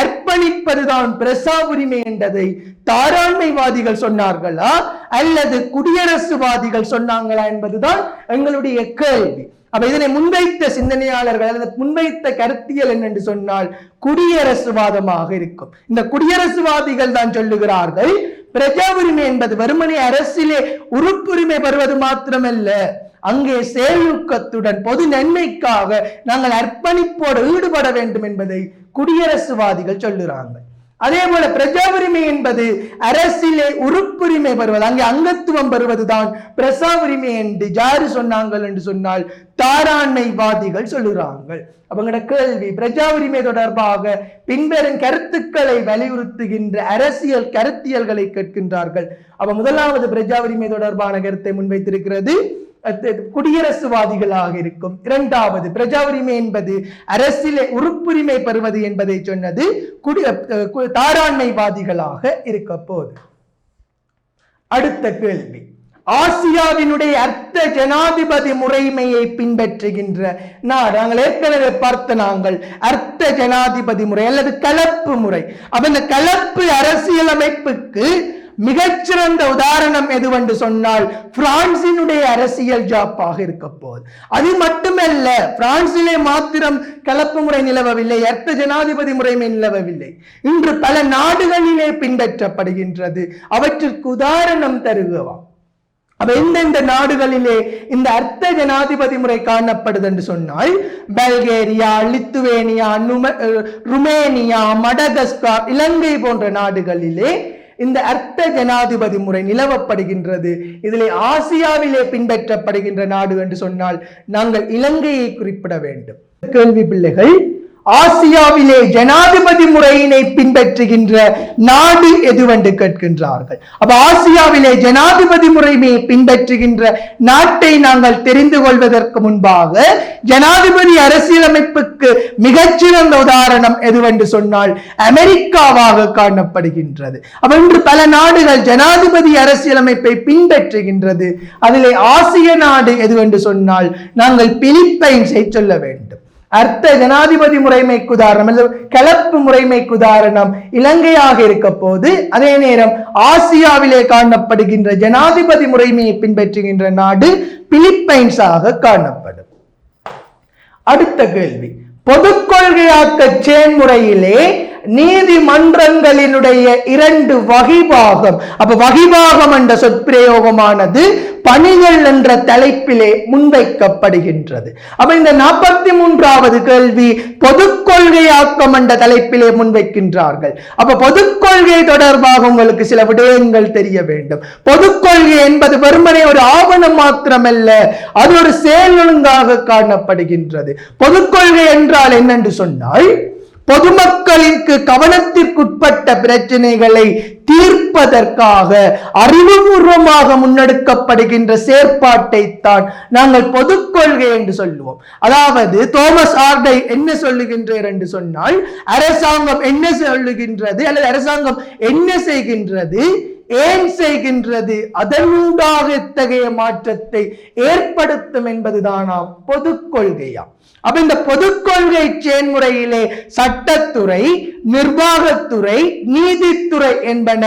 அர்ப்பணிப்பதுதான் பிரஜா உரிமை என்றதை தாராண்மைவாதிகள் சொன்னார்களா அல்லது குடியரசுவாதிகள் சொன்னாங்களா என்பதுதான் எங்களுடைய கேள்வி. அப்ப இதனை முன்வைத்த சிந்தனையாளர்கள் அல்லது முன்வைத்த கருத்தியல் என்னென்று சொன்னால் குடியரசுவாதமாக இருக்கும். இந்த குடியரசுவாதிகள் தான் சொல்லுகிறார்கள், பிரஜா உரிமை என்பது வெறுமனே அரசியலே உறுப்புரிமை பெறுவது மாத்திரமல்ல, அங்கே செயலூக்கத்துடன் பொது நன்மைக்காக நாங்கள் அர்ப்பணிப்போடு ஈடுபட வேண்டும் என்பதை குடியரசுவாதிகள் சொல்லுறாங்க. அதே போல பிரஜா உரிமை என்பது அரசியலே உறுப்புரிமை பெறுவது, அங்கே அங்கத்துவம் பெறுவதுதான் பிரஜா உரிமை என்று யாரு சொன்னாங்கள் என்று சொன்னால் தாராண்மைவாதிகள் சொல்லுறாங்கள். அவங்களோட கேள்வி, பிரஜா உரிமை தொடர்பாக பின்வரும் கருத்துக்களை வலியுறுத்துகின்ற அரசியல் கருத்தியல்களை கேட்கின்றார்கள். அப்ப முதலாவது பிரஜா உரிமை தொடர்பான கருத்தை முன்வைத்திருக்கிறது குடியரசுவாதிகளாக இருக்கும். இரண்டாவது பிரஜா உரிமை என்பது அரசியலே உறுப்புரிமை பெறுவது என்பதை சொன்னது தாராண்மைவாதிகளாக இருக்க போது. அடுத்த கேள்வி, ஆசியாவினுடைய அர்த்த ஜனாதிபதி முறைமையை பின்பற்றுகின்ற நாடு. நாங்கள் ஏற்கனவே பார்த்த நாங்கள் அர்த்த ஜனாதிபதி முறை அல்லது கலப்பு முறை. அப்ப இந்த கலப்பு அரசியலமைப்புக்கு மிகச்சிறந்த உதாரணம் எதுவென்று சொன்னால் பிரான்சினுடைய அரசியல் ஜாப்பாக இருக்க போகுது. அது மட்டுமல்ல, பிரான்சிலே மாத்திரம் கலப்பு முறை நிலவவில்லை, அர்த்த ஜனாதிபதி முறைமை நிலவவில்லை, இன்று பல நாடுகளிலே பின்பற்றப்படுகின்றது. அவற்றிற்கு உதாரணம் தருகவாம். அப்ப எந்தெந்த நாடுகளிலே இந்த அர்த்த ஜனாதிபதி முறை காணப்படுது என்று சொன்னால் பல்கேரியா, லித்துவேனியா, ருமேனியா, மடகஸ்கார், இலங்கை போன்ற நாடுகளிலே இந்த அர்த்த ஜனாதிபதி முறை நிலவப்படுகின்றது. இதிலே ஆசியாவிலே பின்பற்றப்படுகின்ற நாடு என்று சொன்னால் நாங்கள் இலங்கையை குறிப்பிட வேண்டும். கேள்வி பிள்ளைகள், ஆசியாவிலே ஜனாதிபதி முறையினை பின்பற்றுகின்ற நாடு எதுவென்று கேட்கின்றார்கள். அப்ப ஆசியாவிலே ஜனாதிபதி முறைமையை பின்பற்றுகின்ற நாட்டை நாங்கள் தெரிந்து கொள்வதற்கு முன்பாக ஜனாதிபதி அரசியலமைப்புக்கு மிகச்சிறந்த உதாரணம் எதுவென்று சொன்னால் அமெரிக்காவாக காணப்படுகின்றது. அப்ப இன்று பல நாடுகள் ஜனாதிபதி அரசியலமைப்பை பின்பற்றுகின்றது. அதிலே ஆசிய நாடு எதுவென்று சொன்னால் நாங்கள் பிலிப்பைன்ஸை சொல்ல வேண்டும். அர்த்த ஜனாதிபதி முறைமைக்கு உதாரணம் அல்லது கலப்பு முறைமைக்கு உதாரணம் இலங்கையாக இருக்க போது, அதே நேரம் ஆசியாவிலே காணப்படுகின்ற ஜனாதிபதி முறைமையை பின்பற்றுகின்ற நாடு பிலிப்பைன்ஸாக காணப்படும். அடுத்த கேள்வி, பொது கொள்கையாக்க செயல்முறையிலே நீதிமன்றங்களினுடைய 2 வகைபாகம். அப்ப வகைபாகம் என்ற சொற்பிரயோகமானது பணிகள் என்ற தலைப்பிலே முன்வைக்கப்படுகின்றது. அப்ப இந்த 43வது கேள்வி பொது கொள்கையாக்கம் என்ற தலைப்பிலே முன்வைக்கின்றார்கள். அப்ப பொது கொள்கை தொடர்பாக உங்களுக்கு சில விடயங்கள் தெரிய வேண்டும். பொது கொள்கை என்பது வெறுமனே ஒரு ஆவணம் மாத்திரமல்ல, அது ஒரு செயல் ஒழுங்காக காணப்படுகின்றது. பொது கொள்கை என்றால் என்னென்று சொன்னால் பொதுமக்களுக்கு கவனத்திற்குட்பட்ட பிரச்சனைகளை தீர்ப்பதற்காக அறிவுபூர்வமாக முன்னெடுக்கப்படுகின்ற செயற்பாட்டை தான் நாங்கள் பொது கொள்கை என்று சொல்லுவோம். அதாவது தோமஸ் ஆர்டை என்ன சொல்லுகின்றார் என்று சொன்னால் அரசாங்கம் என்ன சொல்லுகின்றது அல்லது அரசாங்கம் என்ன செய்கின்றது ஏன் செய்கின்றது, அதனூடாக இத்தகைய மாற்றத்தை ஏற்படுத்தும் என்பதுதானாம் பொது கொள்கையாம். அப்ப இந்த பொது கொள்கை செயல்முறையிலே சட்டத்துறை, நிர்வாகத்துறை, நீதித்துறை என்பன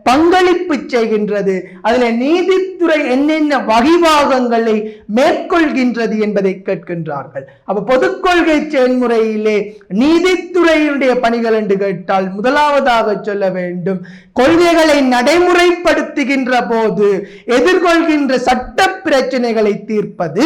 பங்களிப்பு செய்கின்றது. அதுல நீதித்துறை என்னென்ன வகைபாகங்களை மேற்கொள்கின்றது என்பதை கேட்கின்றார்கள். அப்ப பொது கொள்கை செயல்முறையிலே நீதித்துறையினுடைய பணிகள் என்று கேட்டால் முதலாவதாக சொல்ல வேண்டும், கொள்கைகளை நடைமுறைப்படுத்துகின்ற போது எதிர்கொள்கின்ற சட்ட பிரச்சனைகளை தீர்ப்பது.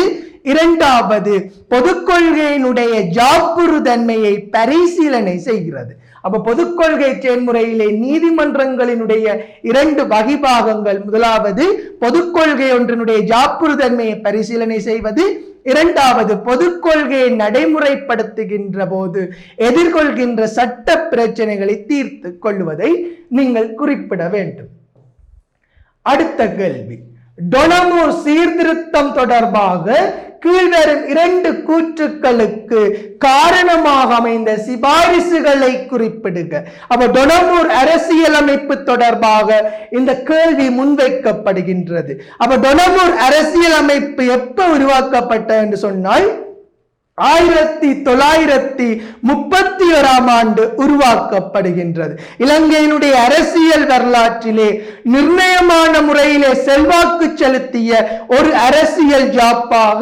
இரண்டாவது, பொது கொள்கையினுடைய ஜாப்புறுதன்மையை பரிசீலனை செய்கிறது. அப்ப பொது கொள்கை செயல்முறையிலே நீதிமன்றங்களினுடைய இரண்டு வகைபாகங்கள். முதலாவது பொது கொள்கை ஒன்றினுடைய ஜாப்புறுதன்மையை பரிசீலனை செய்வது. இரண்டாவது, பொது கொள்கையை நடைமுறைப்படுத்துகின்ற போது எதிர்கொள்கின்ற சட்ட பிரச்சனைகளை தீர்த்து கொள்வதை நீங்கள் குறிப்பிட வேண்டும். அடுத்த கேள்வி, டொனமூர் சீர்திருத்தம் தொடர்பாக கீழ்வரும் இரண்டு கூற்றுக்களுக்கு காரணமாக அமைந்த சிபாரிசுகளை குறிப்பிடுக. அப்ப டொனமூர் அரசியலமைப்பு தொடர்பாக இந்த கேள்வி முன்வைக்கப்படுகின்றது. அப்ப டொனமூர் அரசியலமைப்பு எப்ப உருவாக்கப்பட்டது என்று சொன்னால் 1931 உருவாக்கப்படுகின்றது. இலங்கையினுடைய அரசியல் வரலாற்றிலே நிர்ணயமான முறையிலே செல்வாக்கு செலுத்திய ஒரு அரசியல் ஜாப்பாக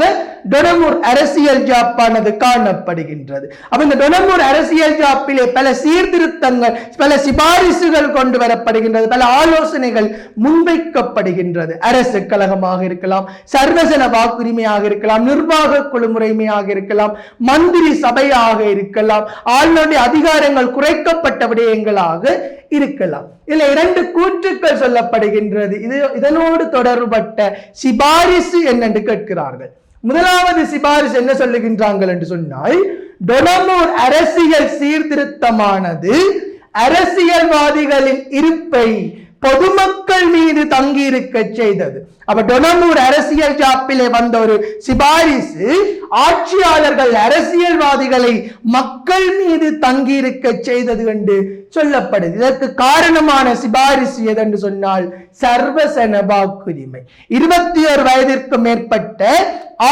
டொனமூர் அரசியல் ஜாப்பானது காணப்படுகின்றது. அப்ப இந்த டொனமூர் அரசியல் ஜாப்பிலே பல சீர்திருத்தங்கள், பல சிபாரிசுகள் கொண்டு வரப்படுகின்றது, பல ஆலோசனைகள் முன்வைக்கப்படுகின்றது. அரசு கழகமாக இருக்கலாம், சர்வஜன வாக்குரிமையாக இருக்கலாம், நிர்வாக குழு முறைமையாக இருக்கலாம், மந்திரி சபையாக இருக்கலாம், ஆளுநருடைய அதிகாரங்கள் குறைக்கப்பட்ட விடயங்களாக இருக்கலாம். இதுல இரண்டு கூற்றுக்கள் சொல்லப்படுகின்றது. இதனோடு தொடர்பட்ட சிபாரிசு என்னென்று கேட்கிறார்கள். முதலாவது சிபாரிசு என்ன சொல்லுகின்றார்கள் என்று சொன்னால், டொனமூர் அரசியல் சீர்திருத்தமானது அரசியல்வாதிகளின் இருப்பை பொதுமக்கள் மீது தங்கியிருக்க செய்தது. அப்ப டொனமூர் அரசியல் ஜாப்பிலே வந்த ஒரு சிபாரிசு, ஆட்சியாளர்கள் அரசியல்வாதிகளை மக்கள் மீது தங்கியிருக்க செய்தது என்று சொல்லப்படுது. இதற்கு காரணமான சிபாரிசு எதென்று சொன்னால் சர்வசன வாக்குரிமை. 21 வயதிற்கு மேற்பட்ட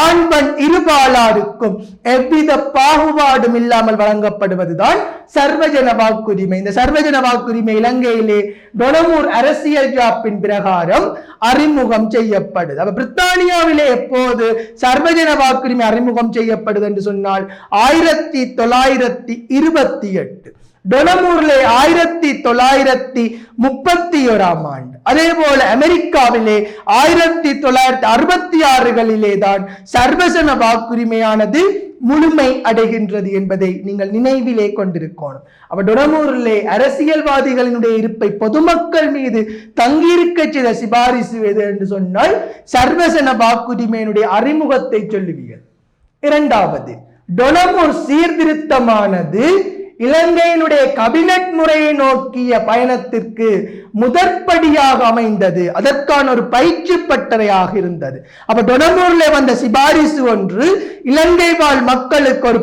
ஆண் பெண் இருபாலாருக்கும் எவ்வித பாகுபாடும் இல்லாமல் வழங்கப்படுவதுதான் சர்வஜன வாக்குரிமை. இந்த சர்வஜன வாக்குரிமை இலங்கையிலே டொனமூர் அரசியல் ஜாப்பின் பிரகாரம் அறிமுகம் செய்யப்படுது. அப்ப பிரித்தானியாவிலே எப்போது சர்வஜன வாக்குரிமை அறிமுகம் செய்யப்படுது என்று சொன்னால் 1928. டொனமூரிலே 1931 அதே போல அமெரிக்காவிலே 1966 தான் சர்வஜன வாக்குரிமையானது முழுமை அடைகின்றது என்பதை நீங்கள் நினைவிலே கொண்டிருக்கணும். அப்ப டொனமூரிலே அரசியல்வாதிகளினுடைய இருப்பை பொதுமக்கள் மீது தங்கியிருக்க செய்த சிபாரிசு எது என்று சொன்னால் சர்வஜன வாக்குரிமையினுடைய அறிமுகத்தை சொல்லுவீர்கள். இரண்டாவது, டொனமூர் சீர்திருத்தமானது இலங்கையினுடைய கபினட் முறையை நோக்கிய பயணத்திற்கு முதற்படியாக அமைந்தது. அதற்கான ஒரு பயிற்சி பட்டறையாக இருந்தது. அப்ப டொனமூர்ல வந்த சிபாரிசு ஒன்று இலங்கை வாழ் மக்களுக்கு ஒரு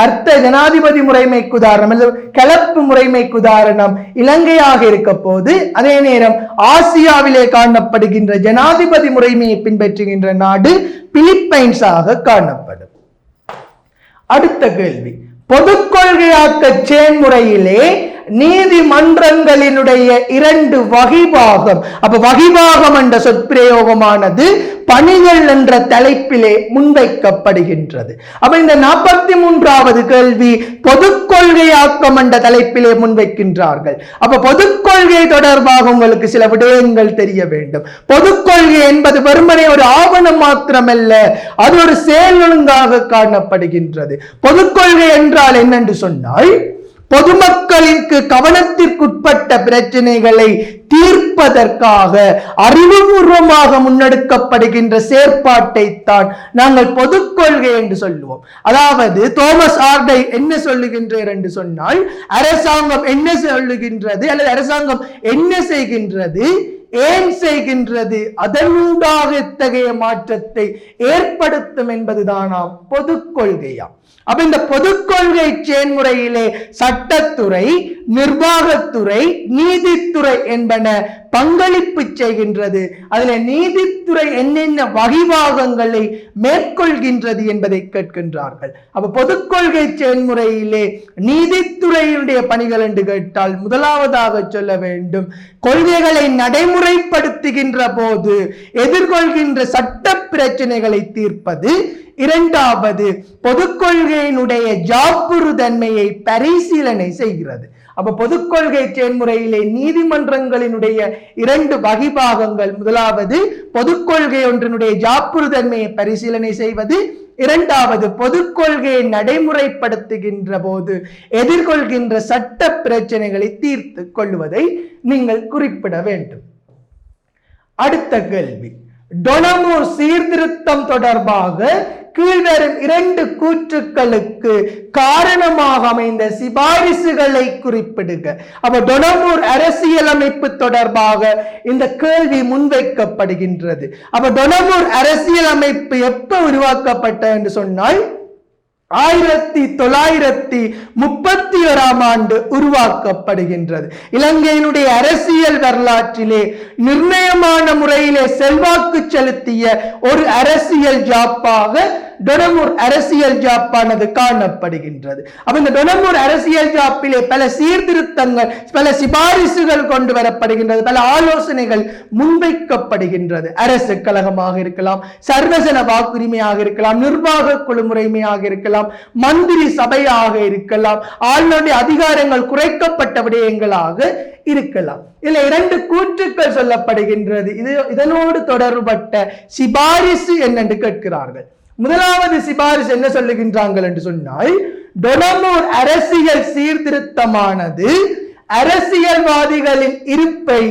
அர்த்த ஜனாதிபதி முறைமைக்கு உதாரணம் அல்லது கலப்பு முறைமைக்கு உதாரணம் இலங்கையாக இருக்க போது, அதே நேரம் ஆசியாவிலே காணப்படுகின்ற ஜனாதிபதி முறைமையை பின்பற்றுகின்ற நாடு பிலிப்பைன்ஸாக காணப்படும். அடுத்த கேள்வி, பொது கொள்கையாக்க செயல்முறையிலே நீதிமன்றங்களினுடைய இரண்டு வகைபாகம். அப்ப வகைபாகம் என்ற சொற்பிரயோகமானது பணிகள் என்ற தலைப்பிலே முன்வைக்கப்படுகின்றது. அப்ப இந்த 43வது கேள்வி பொது கொள்கையாக்கம் என்ற தலைப்பிலே முன்வைக்கின்றார்கள். அப்ப பொது கொள்கை தொடர்பாக உங்களுக்கு சில விடயங்கள் தெரிய வேண்டும். பொது கொள்கை என்பது வெறுமனே ஒரு ஆவணம் மாத்திரமல்ல, அது ஒரு செயல் ஒழுங்காக காணப்படுகின்றது. பொது கொள்கை என்றால் என்னென்று சொன்னால், பொதுமக்களுக்கு கவனத்திற்குட்பட்ட பிரச்சனைகளை தீர்ப்பதற்காக அறிவுபூர்வமாக முன்னெடுக்கப்படுகின்ற செயற்பாட்டை தான் நாங்கள் பொது கொள்கை என்று சொல்லுவோம். அதாவது தோமஸ் ஆர்டை என்ன சொல்லுகின்றார் என்று சொன்னால், அரசாங்கம் என்ன சொல்லுகின்றது அல்லது அரசாங்கம் என்ன செய்கின்றது, ஏன் செய்கின்றது, அதனூடாக இத்தகைய மாற்றத்தை ஏற்படுத்தும் என்பதுதானாம் பொது கொள்கையாம். அப்ப இந்த பொது கொள்கை செயல்முறையிலே சட்டத்துறை, நிர்வாகத்துறை, நீதித்துறை என்பன பங்களிப்பு செய்கின்றது, அதில் நீதித்துறை என்னென்ன வகிபாகங்களை மேற்கொள்கின்றது என்பதை கேட்கின்றார்கள். அப்ப பொதுக் கொள்கை செயல்முறையிலே நீதித்துறையினுடைய பணிகள் என்று கேட்டால் முதலாவதாக சொல்ல வேண்டும், கொள்கைகளை நடைமுறைப்படுத்துகின்ற போது எதிர்கொள்கின்ற சட்ட பிரச்சனைகளை தீர்ப்பது. இரண்டாவது, பொதுக் கொள்கையினுடைய ஜாப்புறுதன்மையை பரிசீலனை செய்கிறது. அப்ப பொதுக் கொள்கை செயல்முறையிலே நீதிமன்றங்களினுடைய இரண்டு வகிபாகங்கள், முதலாவது பொதுக் கொள்கை ஒன்றினுடைய ஜாப்புறுதன்மையை பரிசீலனை செய்வது, இரண்டாவது பொதுக் கொள்கையை நடைமுறைப்படுத்துகின்ற போது எதிர்கொள்கின்ற சட்ட பிரச்சனைகளை தீர்த்து கொள்வதை நீங்கள் குறிப்பிட வேண்டும். அடுத்த கேள்வி, டொனமூர் சீர்திருத்தம் தொடர்பாக கீழ்வரும் இரண்டு கூற்றுக்களுக்கு காரணமாக அமைந்த சிபாரிசுகளை குறிப்பிடுக. அப்ப டொனமூர் அரசியலமைப்பு தொடர்பாக இந்த கேள்வி முன்வைக்கப்படுகின்றது. அப்ப டொனமூர் அரசியலமைப்பு எப்ப உருவாக்கப்பட்டது என்று சொன்னால் 1931 உருவாக்கப்படுகின்றது. இலங்கையினுடைய அரசியல் வரலாற்றிலே நிர்ணயமான முறையிலே செல்வாக்கு செலுத்திய ஒரு அரசியல் ஜாப்பாக டொனமூர் அரசியல் ஜாப்பானது காணப்படுகின்றது. அப்ப இந்த டொனமூர் அரசியல் ஜாப்பிலே பல சீர்திருத்தங்கள், பல சிபாரிசுகள் கொண்டு வரப்படுகின்றது, பல ஆலோசனைகள் முன்வைக்கப்படுகின்றது. அரசு கழகமாக இருக்கலாம், சர்வஜன வாக்குரிமையாக இருக்கலாம், நிர்வாக குழு முறைமையாக இருக்கலாம், மந்திரி சபையாக இருக்கலாம், ஆளுநருடைய அதிகாரங்கள் குறைக்கப்பட்ட விடயங்களாக இருக்கலாம். இதுல இரண்டு கூற்றுக்கள் சொல்லப்படுகின்றது. இதனோடு தொடர்பட்ட சிபாரிசு என்னென்று கேட்கிறார்கள். முதலாவது சிபாரிசு என்ன சொல்லுகின்றார்கள் என்று சொன்னால், டொனமூர் அரசியல் சீர்திருத்தமானது அரசியல்வாதிகளின் இருப்பை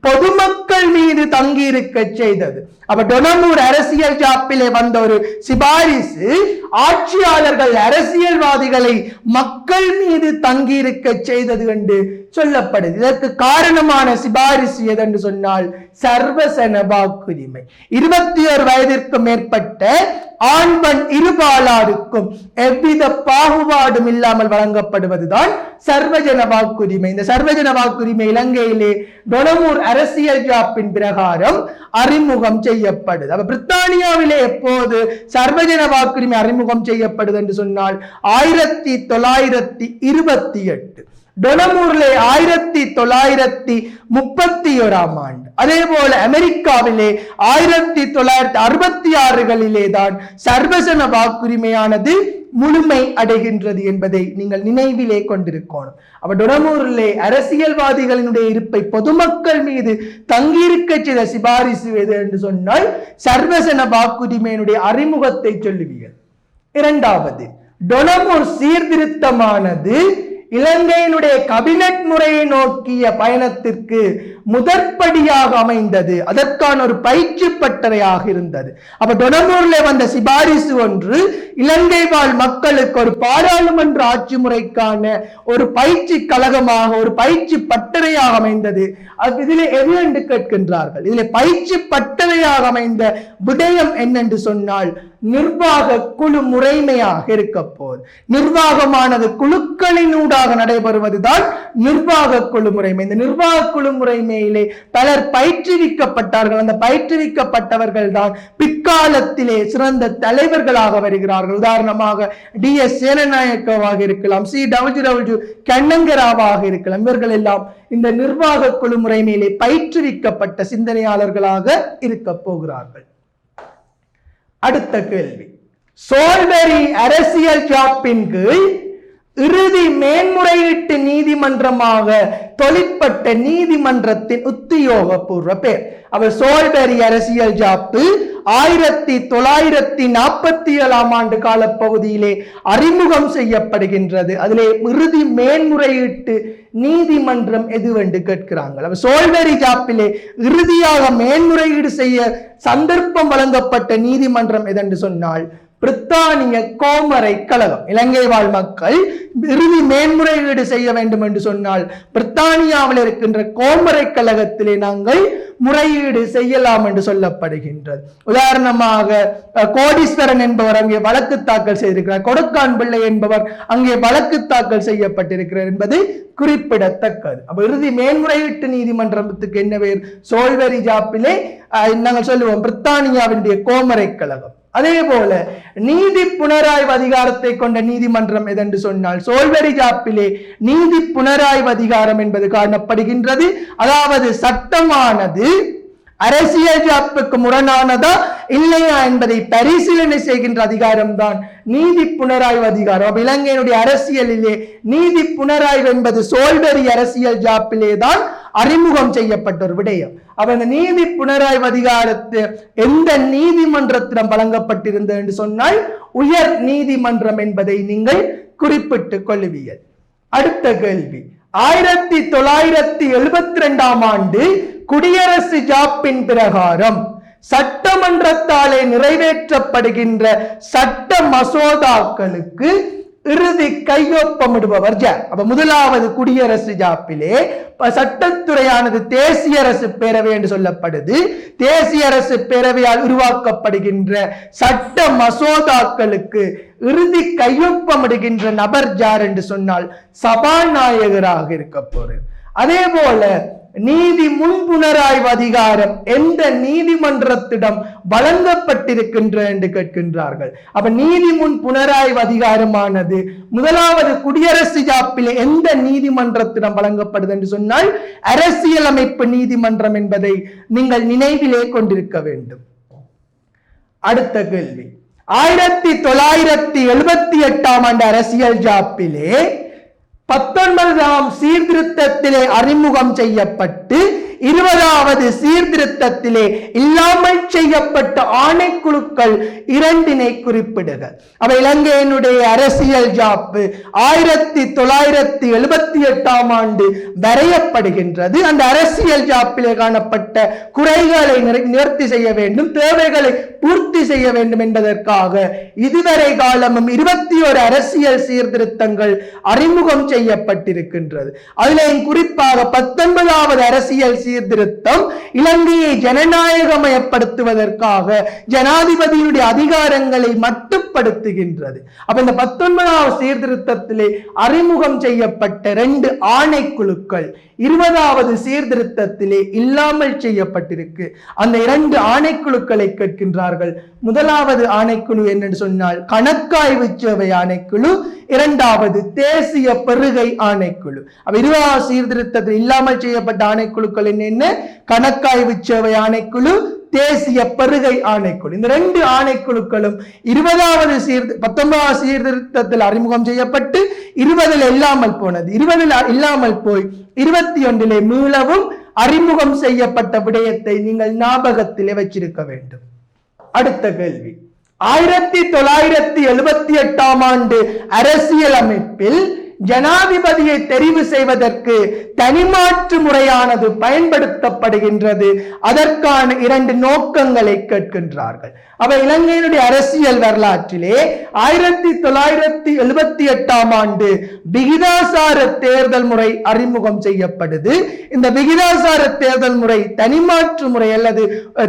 பொதுமக்கள் மீது தங்கியிருக்க செய்தது. அப்ப டொனமூர் அரசியல் ஜாப்பிலே வந்த ஒரு சிபாரிசு, ஆட்சியாளர்கள் அரசியல்வாதிகளை மக்கள் மீது தங்கியிருக்க செய்தது என்று சொல்லப்படுது. இதற்கு காரணமான சிபாரிசு எதென்று சொன்னால் சர்வசன வாக்குரிமை. 21 வயதிற்கு மேற்பட்ட ஆண் பெண் இருபாலாருக்கும் எவ்வித பாகுபாடும் இல்லாமல் வழங்கப்படுவதுதான் சர்வஜன வாக்குரிமை. இந்த சர்வஜன வாக்குரிமை இலங்கையிலே டொனமூர் அரசியல் ஜாப்பின் பிரகாரம் அறிமுகம் செய்யப்படுது. அப்ப பிரித்தானியாவிலே எப்போது சர்வஜன வாக்குரிமை அறிமுகம் செய்யப்படுது என்று சொன்னால் 1928, டொனமூரிலே 1931. அதே போல அமெரிக்காவிலே 1966 தான் சர்வஜன வாக்குரிமையானது முழுமை அடைகின்றது என்பதை நீங்கள் நினைவிலே கொண்டிருக்கணும். அப்ப டொனமூரிலே அரசியல்வாதிகளினுடைய இருப்பை பொதுமக்கள் மீது தங்கியிருக்க செய்த சிபாரிசு எது என்று சொன்னால் சர்வஜன வாக்குரிமையினுடைய அறிமுகத்தை சொல்லுவீர்கள். இரண்டாவது, டொனமூர் சீர்திருத்தமானது இலங்கையினுடைய கேபினட் முறையை நோக்கிய பயணத்திற்கு முதற்படியாக அமைந்தது. அதற்கான ஒரு பயிற்சி பட்டறையாக இருந்தது. அப்ப டொனமூர்ல வந்த சிபாரிசு ஒன்று இலங்கை வாழ் மக்களுக்கு ஒரு பாராளுமன்ற ஆட்சி முறைக்கான ஒரு பயிற்சி கழகமாக, ஒரு பயிற்சி பட்டறையாக அமைந்தது. இதில் எது என்று கேட்கின்றார்கள். இதில் பயிற்சி பட்டறையாக அமைந்த விடயம் என்னென்று சொன்னால் நிர்வாக குழு முறைமையாக இருக்க போது. நிர்வாகமானது குழுக்களினூடாக நடைபெறுவதுதான் நிர்வாக குழு முறைமை. இந்த நிர்வாக குழு முறைமையிலே பலர் பயிற்றுவிக்கப்பட்டார்கள். அந்த பயிற்றுவிக்கப்பட்டவர்கள் தான் பிற்காலத்திலே சிறந்த தலைவர்களாக வருகிறார்கள். உதாரணமாக DS சேனநாயக்கவாக இருக்கலாம், CW கண்ணங்கராவாக இருக்கலாம். இவர்கள் எல்லாம் இந்த நிர்வாக குழு முறைமையிலே பயிற்றுவிக்கப்பட்ட சிந்தனையாளர்களாக இருக்க போகிறார்கள். அடுத்த கேள்வி, சோல்பெரி அரசியல் ஜாப்பின் கீழ் இறுதி மேன்முறையீட்டு நீதிமன்றமாக தொழிற்பட்ட நீதிமன்றத்தின் உத்தியோகபூர்வ பெயர். அவர் சோல்பெரி அரசியல் ஜாப்பு 1947 காலப்பகுதியிலே அறிமுகம் செய்யப்படுகின்றது. அதிலே இறுதி மேன்முறையீட்டு நீதிமன்றம் எதுவென்று கேட்கிறாங்க. அவர் சோல்பெரி ஜாப்பிலே இறுதியாக மேன்முறையீடு செய்ய சந்தர்ப்பம் வழங்கப்பட்ட நீதிமன்றம் எதென்று சொன்னால் பிரித்தானிய கோமரை கழகம். இலங்கை வாழ் மக்கள் இறுதி மேன்முறையீடு செய்ய வேண்டும் என்று சொன்னால் பிரித்தானியாவில் இருக்கின்ற கோமரை கழகத்திலே நாங்கள் முறையீடு செய்யலாம் என்று சொல்லப்படுகின்றது. உதாரணமாக கோடீஸ்வரன் என்பவர் அங்கே வழக்கு தாக்கல் செய்திருக்கிறார், கொடுக்கான் பிள்ளை என்பவர் அங்கே வழக்கு தாக்கல் செய்யப்பட்டிருக்கிறார் என்பது குறிப்பிடத்தக்கது. அப்ப இறுதி மேன்முறையீட்டு நீதிமன்றத்துக்கு என்ன பேர்? சோல்வெரி ஜாப்பிலே நாங்கள் சொல்லுவோம் பிரித்தானியாவினுடைய கோமரை கழகம். அதே போல நீதி புனராய்வு அதிகாரத்தை கொண்ட நீதிமன்றம் எதென்று சொன்னால் சோல்வெரி ஜாப்பிலே நீதி புனராய்வு அதிகாரம் என்பது காணப்படுகின்றது. அதாவது சட்டமானது அரசியல் ஜாப்புக்கு முரணானதா இல்லையா என்பதை பரிசீலனை செய்கின்ற அதிகாரம் தான் நீதி புனராய்வு அதிகாரம். இலங்கையினுடைய அரசியலிலே நீதி புனராய்வு என்பது சோல்வெரி அரசியல் ஜாப்பிலே தான் அறிமுகம் செய்யப்பட்ட ஒரு விடயம். அந்த நீதி புனராய்வு அதிகாரத்து எந்த நீதிமன்றத்திடம் வழங்கப்பட்டிருந்தது என்று சொன்னால் உயர் நீதிமன்றம் என்பதை நீங்கள் குறிப்பிட்டுக் கொள்வீர்கள். அடுத்த கேள்வி, 1972 ஆண்டு குடியரசு ஜாப்பின் பிரகாரம் சட்டமன்றத்தாலே நிறைவேற்றப்படுகின்ற சட்ட மசோதாக்களுக்கு இறுதி கையொப்பமிடுபவர் யார்? அப்ப முதலாவது குடியரசு ஜாப்பிலே சட்டத்துறையானது தேசிய அரசு பேரவை என்று சொல்லப்படுது. தேசிய அரசு பேரவையால் உருவாக்கப்படுகின்ற சட்ட மசோதாக்களுக்கு இறுதி கையொப்பமிடுகின்ற நபர் யார் என்று சொன்னால் சபாநாயகராக இருக்க போறார். அதே போல நீதி முன்புணராய்வு அதிகாரம் எந்த நீதிமன்றத்திடம் வழங்கப்பட்டிருக்கின்ற என்று கேட்கின்றார்கள். அப்ப நீதி முன் புனராய்வு அதிகாரமானது முதலாவது குடியரசு ஜாப்பிலே எந்த நீதிமன்றத்திடம் வழங்கப்படுது என்று சொன்னால் அரசியலமைப்பு நீதிமன்றம் என்பதை நீங்கள் நினைவிலே கொண்டிருக்க வேண்டும். அடுத்த கேள்வி, 1978 ஆண்டு அரசியல் ஜாப்பிலே 19ஆம் சீர்திருத்தத்திலே அறிமுகம் செய்யப்பட்டு 20வது சீர்திருத்தத்திலே இல்லாமல் செய்யப்பட்ட ஆணைக்குழுக்கள் 2 குறிப்பிடுக. அவை இலங்கையினுடைய அரசியல் ஜாப்பு 1978 ஆண்டு வரையப்படுகின்றது. அந்த அரசியல் ஜாப்பிலே காணப்பட்ட குறைகளை நிவர்த்தி செய்ய வேண்டும், தேவைகளை பூர்த்தி செய்ய வேண்டும் என்பதற்காக இதுவரை காலமும் 21 அரசியல் சீர்திருத்தங்கள் அறிமுகம் செய்யப்பட்டிருக்கின்றது. அதில் குறிப்பாக 19வது அரசியல் சீர்திருத்தம் இலங்கையை ஜனநாயகமயப்படுத்துவதற்காக ஜனாதிபதியுடைய அதிகாரங்களை மட்டுப்படுத்துகின்றது. அப்ப இந்த 19வது சீர்திருத்தத்திலே அறிமுகம் செய்யப்பட்ட 2 ஆணைக்குழுக்கள் 20வது சீர்திருத்தத்திலே இல்லாமல் செய்யப்பட்டிருக்கு. அந்த 2 ஆணைக்குழுக்களை கேட்கின்றார்கள். முதலாவது ஆணைக்குழு என்னன்னு சொன்னால் கணக்காய்வு சேவை ஆணைக்குழு, 2வது தேசிய பெருகை ஆணைக்குழு. 20வது சீர்திருத்தத்தில் இல்லாமல் செய்யப்பட்ட ஆணைக்குழுக்கள் என்ன? கணக்காய்வு சேவை ஆணைக்குழு, தேசிய பெருகை ஆணைக்குழு. இந்த 2 ஆணைக்குழுக்களும் 19வது சீர்திருத்தத்தில் அறிமுகம் செய்யப்பட்டு 20ல் இல்லாமல் போனது. 20ல் இல்லாமல் போய் 21லே மீளவும் அறிமுகம் செய்யப்பட்ட விடயத்தை நீங்கள் ஞாபகத்திலே வச்சிருக்க வேண்டும். அடுத்த கேள்வி, 1978 ஆண்டு அரசியல் அமைப்பில் ஜனாதிபதியை தெரிவு செய்வதற்கு தனிமாற்று முறையானது பயன்படுத்தப்படுகின்றது. அதற்கான 2 நோக்கங்களை கேட்கின்றார்கள். அவை இலங்கையினுடைய அரசியல் வரலாற்றிலே 1978 ஆண்டு விகிதாசார தேர்தல் முறை அறிமுகம் செய்யப்படுது. இந்த விகிதாசார தேர்தல் முறை தனிமாற்று முறை அல்லது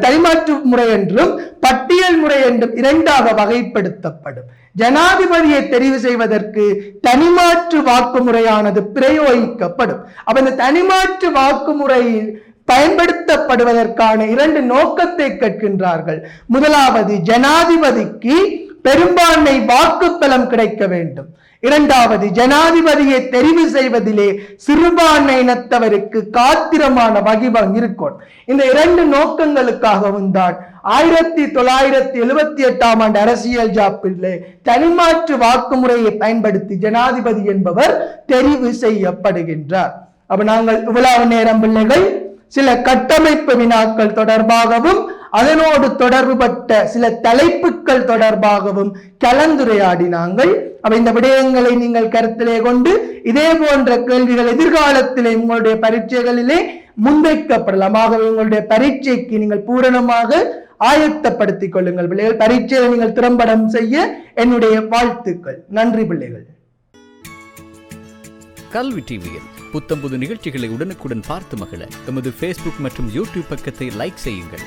தனிமாற்று முறை என்றும் பட்டியல் முறை என்றும் 2ஆக வகைப்படுத்தப்படும். ஜனாதிபதியை தெரிவு செய்வதற்கு தனிமாற்று வாக்குமுறையானது பிரயோகிக்கப்படும். அப்ப இந்த தனிமாற்று வாக்குமுறையில் பயன்படுத்தப்படுவதற்கான 2 நோக்கத்தை கேட்கின்றார்கள். முதலாவது, ஜனாதிபதிக்கு பெரும்பான்மை வாக்கு பலம் கிடைக்க வேண்டும். 2வது, ஜனாதிபதியை தெரிவு செய்வதிலே சிறுபான்மையினத்தவருக்கு காத்திரமான வகிபம் இருக்கும். இந்த 2 நோக்கங்களுக்காகவும் தான் 1978 ஆண்டு அரசியல் ஜாப்பிலே தனிமாற்று வாக்குமுறையை பயன்படுத்தி ஜனாதிபதி என்பவர் தெரிவு செய்யப்படுகின்றார். அப்ப நாங்கள் இவ்வளவு நேரம் பிள்ளைகள் சில கட்டமைப்பு வினாக்கள் தொடர்பாகவும் அதனோடு தொடர்புபட்ட சில தலைப்புகள் தொடர்பாகவும் கலந்துரையாடினாங்கள். இந்த விடயங்களை நீங்கள் கருத்திலே கொண்டு இதே போன்ற கேள்விகள் எதிர்காலத்திலே உங்களுடைய பரீட்சைகளிலே முன்வைக்கப்படலாம். ஆகவே உங்களுடைய பரீட்சைக்கு நீங்கள் பூரணமாக ஆயத்தப்படுத்திக் கொள்ளுங்கள் பிள்ளைகள். பரீட்சையை நீங்கள் திறம்படம் செய்ய என்னுடைய வாழ்த்துக்கள். நன்றி பிள்ளைகள். கல்வி டிவியில் புத்தம்புது நிகழ்ச்சிகளை உடனுக்குடன் பார்த்து மகிழ எமது Facebook மற்றும் YouTube பக்கத்தை லைக் செய்யுங்கள்.